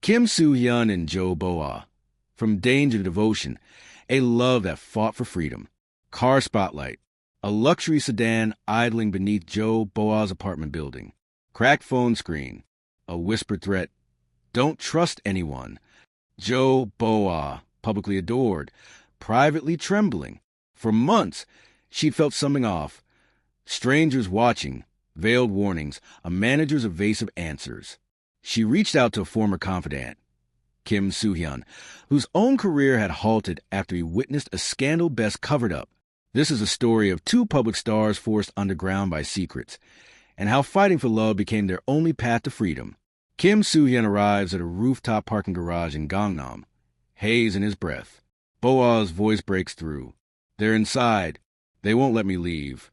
Kim Soo-Hyun and Jo Boa. From danger to devotion, a love that fought for freedom. Car spotlight. A luxury sedan idling beneath Jo Boa's apartment building. Cracked phone screen. A whispered threat. Don't trust anyone. Jo Boa, publicly adored, privately trembling. For months, she'd felt something off. Strangers watching, veiled warnings, a manager's evasive answers. She reached out to a former confidant, Kim Soo-Hyun, whose own career had halted after he witnessed a scandal best covered up. This is a story of two public stars forced underground by secrets, and how fighting for love became their only path to freedom. Kim Soo-Hyun arrives at a rooftop parking garage in Gangnam, haze in his breath. Boa's voice breaks through. They're inside. They won't let me leave.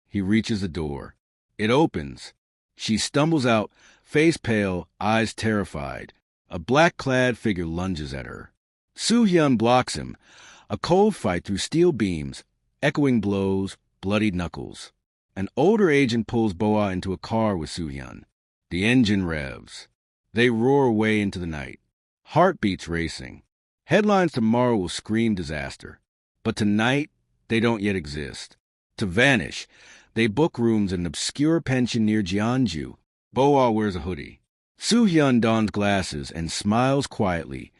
He reaches the door. It opens. She stumbles out, face pale, eyes terrified. A black-clad figure lunges at her. Soo-Hyun blocks him. A cold fight through steel beams, echoing blows, bloodied knuckles. An older agent pulls Boa into a car with Soo-Hyun. The engine revs. They roar away into the night. Heartbeats racing. Headlines tomorrow will scream disaster. But tonight, they don't yet exist. To vanish, they book rooms in an obscure pension near Jeonju. Boa wears a hoodie. Soo-Hyun dons glasses and smiles quietly.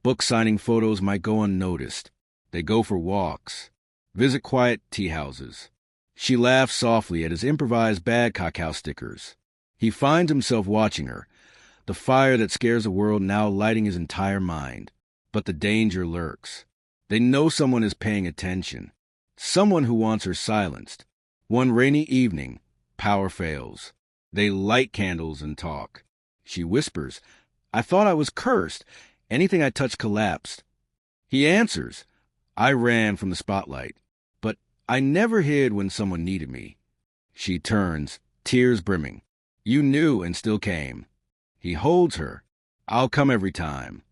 Book signing photos might go unnoticed. They go for walks. Visit quiet tea houses. She laughs softly at his improvised bad cacao stickers. He finds himself watching her, the fire that scares the world now lighting his entire mind. But the danger lurks. They know someone is paying attention. Someone who wants her silenced. One rainy evening, power fails. They light candles and talk. She whispers, I thought I was cursed. Anything I touched collapsed. He answers, I ran from the spotlight, but I never hid when someone needed me. She turns, tears brimming. You knew and still came. He holds her. I'll come every time.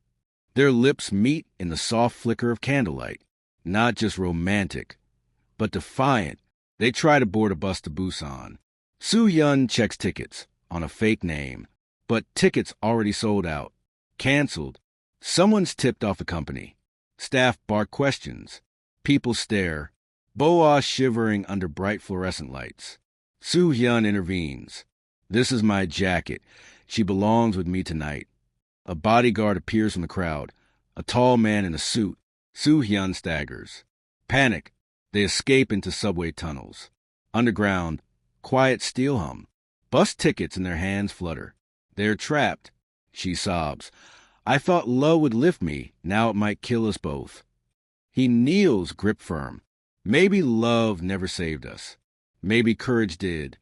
Their lips meet in the soft flicker of candlelight. Not just romantic, but defiant. They try to board a bus to Busan. Soo-Hyun checks tickets on a fake name, but tickets already sold out. Canceled. Someone's tipped off the company. Staff bark questions. People stare. Boa shivering under bright fluorescent lights. Soo-Hyun intervenes. This is my jacket. She belongs with me tonight. A bodyguard appears from the crowd. A tall man in a suit. Soo-Hyun staggers. Panic. They escape into subway tunnels. Underground, quiet steel hum. Bus tickets in their hands flutter. They're trapped. She sobs. I thought love would lift me. Now it might kill us both. He kneels, grip firm. Maybe love never saved us. Maybe courage did.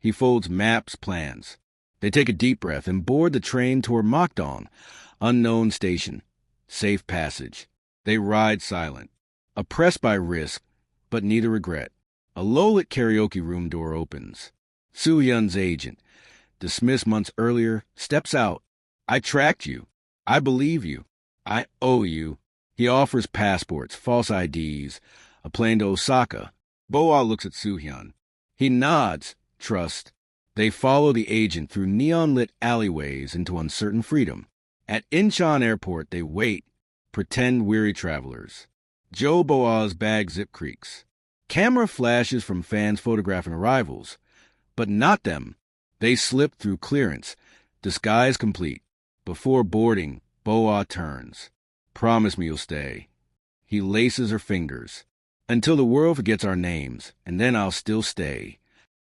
He folds maps, plans. They take a deep breath and board the train toward Mokdong, unknown station. Safe passage. They ride silent. Oppressed by risk, but neither regret. A low-lit karaoke room door opens. Soo-Hyun's agent, dismissed months earlier, steps out. I tracked you. I believe you. I owe you. He offers passports, false IDs, a plane to Osaka. Boa looks at Soo-Hyun. He nods. Trust. They follow the agent through neon-lit alleyways into uncertain freedom. At Incheon Airport, they wait, pretend weary travelers. Jo Boa's bag zip creaks. Camera flashes from fans photographing arrivals. But not them. They slip through clearance, disguise complete. Before boarding, Boa turns. Promise me you'll stay. He laces her fingers. Until the world forgets our names, and then I'll still stay.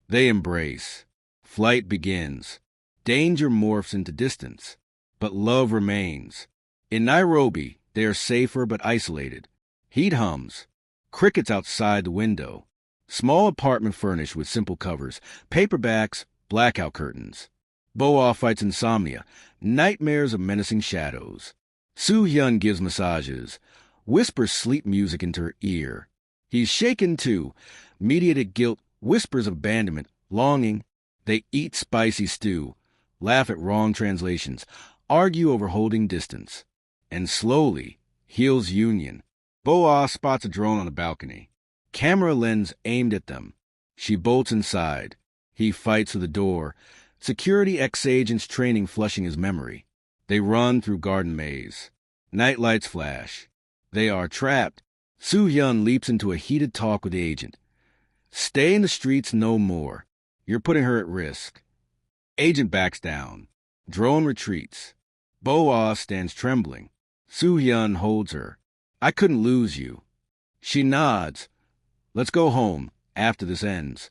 They embrace. Flight begins. Danger morphs into distance. But love remains. In Nairobi, they are safer but isolated. Heat hums. Crickets outside the window. Small apartment furnished with simple covers, paperbacks, blackout curtains. Boa fights insomnia, nightmares of menacing shadows. Soo-Hyun gives massages, whispers sleep music into her ear. He's shaken too, mediated guilt, whispers of abandonment, longing. They eat spicy stew, laugh at wrong translations, argue over holding distance. And slowly, heals union. Boa spots a drone on the balcony. Camera lens aimed at them. She bolts inside. He fights for the door. Security ex-agents training flushing his memory. They run through garden maze. Night lights flash. They are trapped. Soo-Hyun leaps into a heated talk with the agent. Stay in the streets no more. You're putting her at risk. Agent backs down. Drone retreats. Bo-ah stands trembling. Soo-Hyun holds her. I couldn't lose you. She nods. Let's go home after this ends.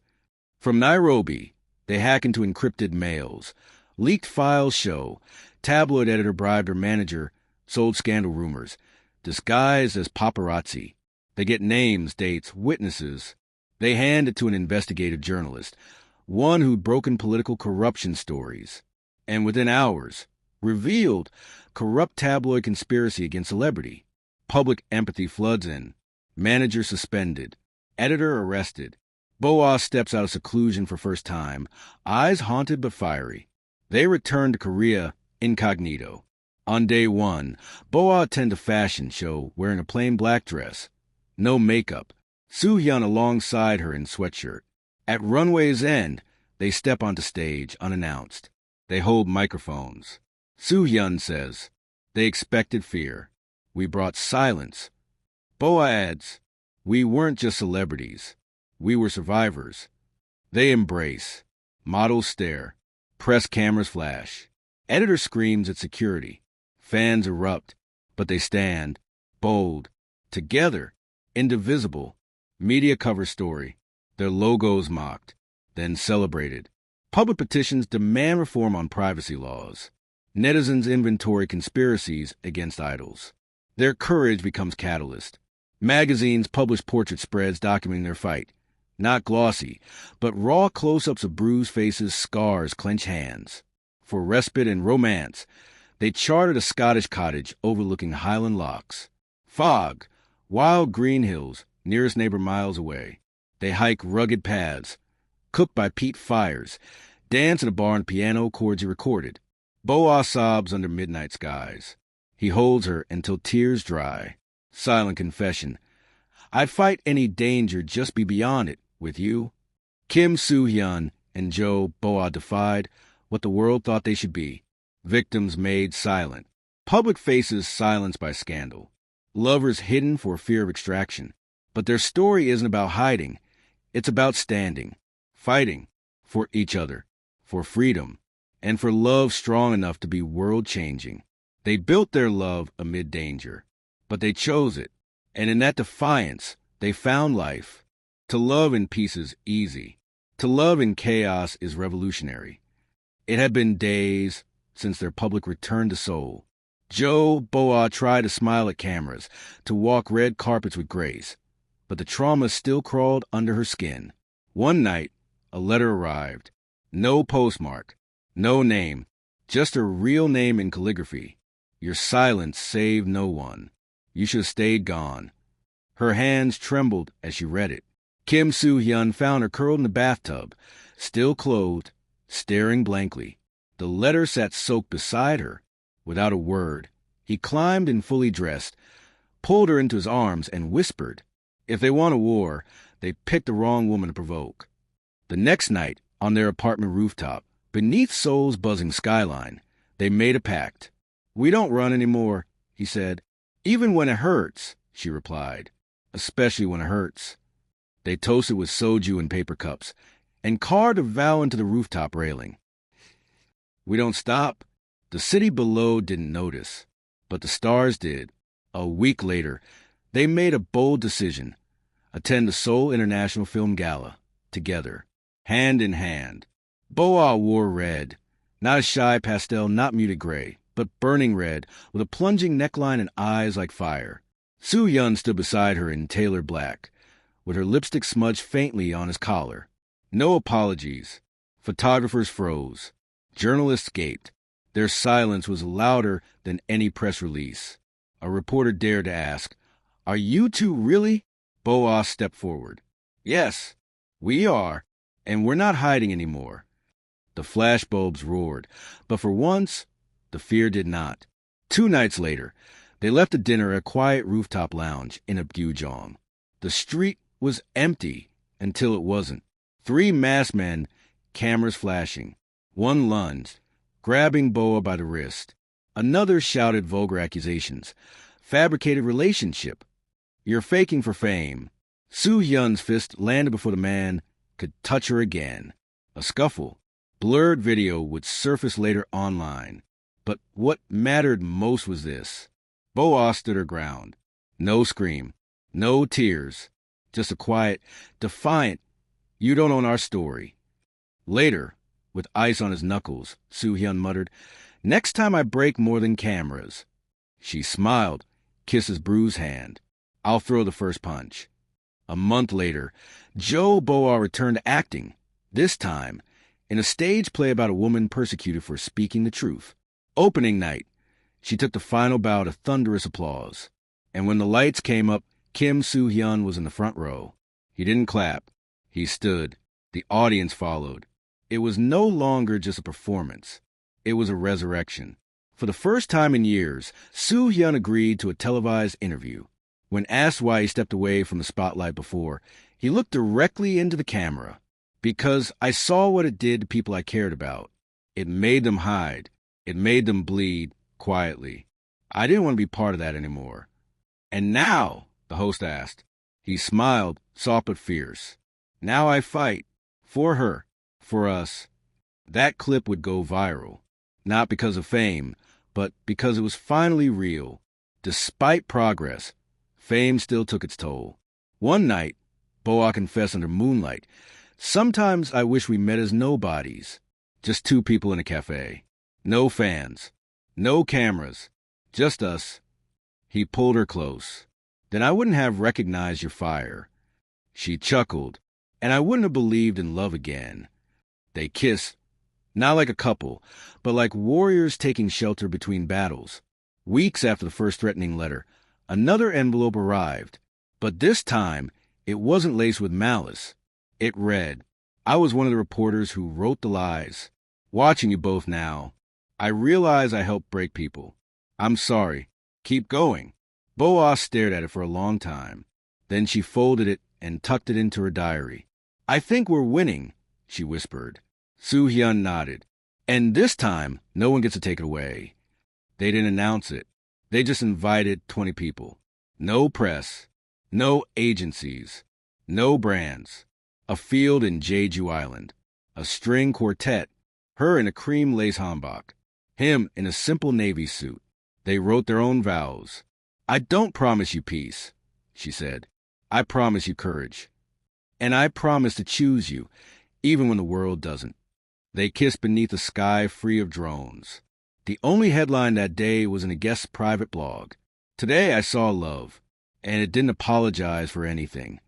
From Nairobi, they hack into encrypted mails. Leaked files show. Tabloid editor bribed her manager, sold scandal rumors. Disguised as paparazzi. They get names, dates, witnesses. They hand it to an investigative journalist, one who'd broken political corruption stories. And within hours, revealed corrupt tabloid conspiracy against celebrity. Public empathy floods in. Manager suspended. Editor arrested. Bo-ah steps out of seclusion for first time, eyes haunted but fiery. They return to Korea incognito. On day one, Bo-ah attends a fashion show wearing a plain black dress. No makeup. Soo-Hyun alongside her in sweatshirt. At runway's end, they step onto stage unannounced. They hold microphones. Soo-Hyun says, they expected fear. We brought silence. Bo-ah adds, we weren't just celebrities. We were survivors. They embrace. Models stare. Press cameras flash. Editor screams at security. Fans erupt, but they stand, bold, together, indivisible. Media covers story. Their logos mocked, then celebrated. Public petitions demand reform on privacy laws. Netizens inventory conspiracies against idols. Their courage becomes catalyst. Magazines publish portrait spreads documenting their fight. Not glossy, but raw close-ups of bruised faces, scars, clenched hands. For respite and romance, they chartered a Scottish cottage overlooking Highland Lochs. Fog, wild green hills, nearest neighbor miles away. They hike rugged paths, cook by peat fires, dance in a bar and piano chords he recorded. Bo-ah sobs under midnight skies. He holds her until tears dry. Silent confession. I'd fight any danger, just be beyond it, with you. Kim Soo-Hyun and Jo Bo-ah defied what the world thought they should be. Victims made silent. Public faces silenced by scandal. Lovers hidden for fear of extraction. But their story isn't about hiding. It's about standing, fighting for each other, for freedom, and for love strong enough to be world-changing. They built their love amid danger, but they chose it, and in that defiance, they found life. To love in peace is easy. To love in chaos is revolutionary. It had been days since their public return to Seoul. Jo Bo-ah tried to smile at cameras, to walk red carpets with grace, but the trauma still crawled under her skin. One night, a letter arrived. No postmark, no name, just her real name in calligraphy. Your silence saved no one. You should have stayed gone. Her hands trembled as she read it. Kim Soo-Hyun found her curled in the bathtub, still clothed, staring blankly. The letter sat soaked beside her, without a word. He climbed in fully dressed, pulled her into his arms, and whispered, if they want a war, they picked the wrong woman to provoke. The next night, on their apartment rooftop, beneath Seoul's buzzing skyline, they made a pact. We don't run anymore, he said. Even when it hurts, she replied. Especially when it hurts. They toasted with soju in paper cups, and carved a vow into the rooftop railing. We don't stop. The city below didn't notice, but the stars did. A week later, they made a bold decision. Attend the Seoul International Film Gala, together, hand in hand. Bo-ah wore red, not a shy pastel, not muted gray, but burning red, with a plunging neckline and eyes like fire. Soo-Hyun stood beside her in tailored black, with her lipstick smudged faintly on his collar. No apologies. Photographers froze. Journalists gaped. Their silence was louder than any press release. A reporter dared to ask, are you two really? Bo-ah stepped forward. Yes, we are, and we're not hiding anymore. The flashbulbs roared, but for once, the fear did not. 2 nights later, they left a dinner at a quiet rooftop lounge in Apgujeong. The street was empty until it wasn't. 3 masked men, cameras flashing. One lunged, grabbing Bo-ah by the wrist. Another shouted vulgar accusations. Fabricated relationship. You're faking for fame. Soo-Hyun's fist landed before the man could touch her again. A scuffle. Blurred video would surface later online. But what mattered most was this. Boa stood her ground. No scream. No tears. Just a quiet, defiant, "You don't own our story." Later, with ice on his knuckles, Soo-Hyun muttered, "Next time I break more than cameras." She smiled, kissed his bruised hand. "I'll throw the first punch." A month later, Jo Boa returned to acting, this time in a stage play about a woman persecuted for speaking the truth. Opening night, she took the final bow to thunderous applause. And when the lights came up, Kim Soo-Hyun was in the front row. He didn't clap. He stood. The audience followed. It was no longer just a performance. It was a resurrection. For the first time in years, Soo-Hyun agreed to a televised interview. When asked why he stepped away from the spotlight before, he looked directly into the camera. "Because I saw what it did to people I cared about. It made them hide. It made them bleed quietly. I didn't want to be part of that anymore." "And now?" the host asked. He smiled, soft but fierce. "Now I fight. For her. For us." That clip would go viral. Not because of fame, but because it was finally real. Despite progress, fame still took its toll. One night, Boa confessed under moonlight, "Sometimes I wish we met as nobodies. Just two people in a cafe. No fans. No cameras. Just us." He pulled her close. "Then I wouldn't have recognized your fire." She chuckled, "And I wouldn't have believed in love again." They kissed, not like a couple, but like warriors taking shelter between battles. Weeks after the first threatening letter, another envelope arrived. But this time, it wasn't laced with malice. It read, "I was one of the reporters who wrote the lies. Watching you both now, I realize I helped break people. I'm sorry. Keep going." Boa stared at it for a long time. Then she folded it and tucked it into her diary. "I think we're winning," she whispered. Soo-Hyun nodded. "And this time, no one gets to take it away." They didn't announce it. They just invited 20 people. No press. No agencies. No brands. A field in Jeju Island. A string quartet. Her in a cream lace hanbok. Him in a simple navy suit. They wrote their own vows. "I don't promise you peace," she said. "I promise you courage. And I promise to choose you, even when the world doesn't." They kissed beneath a sky free of drones. The only headline that day was in a guest's private blog. "Today I saw love, and it didn't apologize for anything."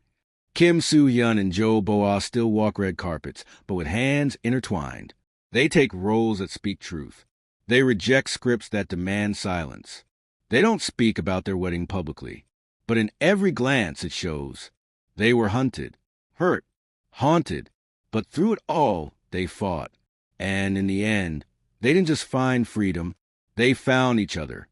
Kim Soo-Hyun and Jo Boa still walk red carpets, but with hands intertwined. They take roles that speak truth. They reject scripts that demand silence. They don't speak about their wedding publicly, but in every glance it shows. They were hunted, hurt, haunted, but through it all, they fought. And in the end, they didn't just find freedom, they found each other.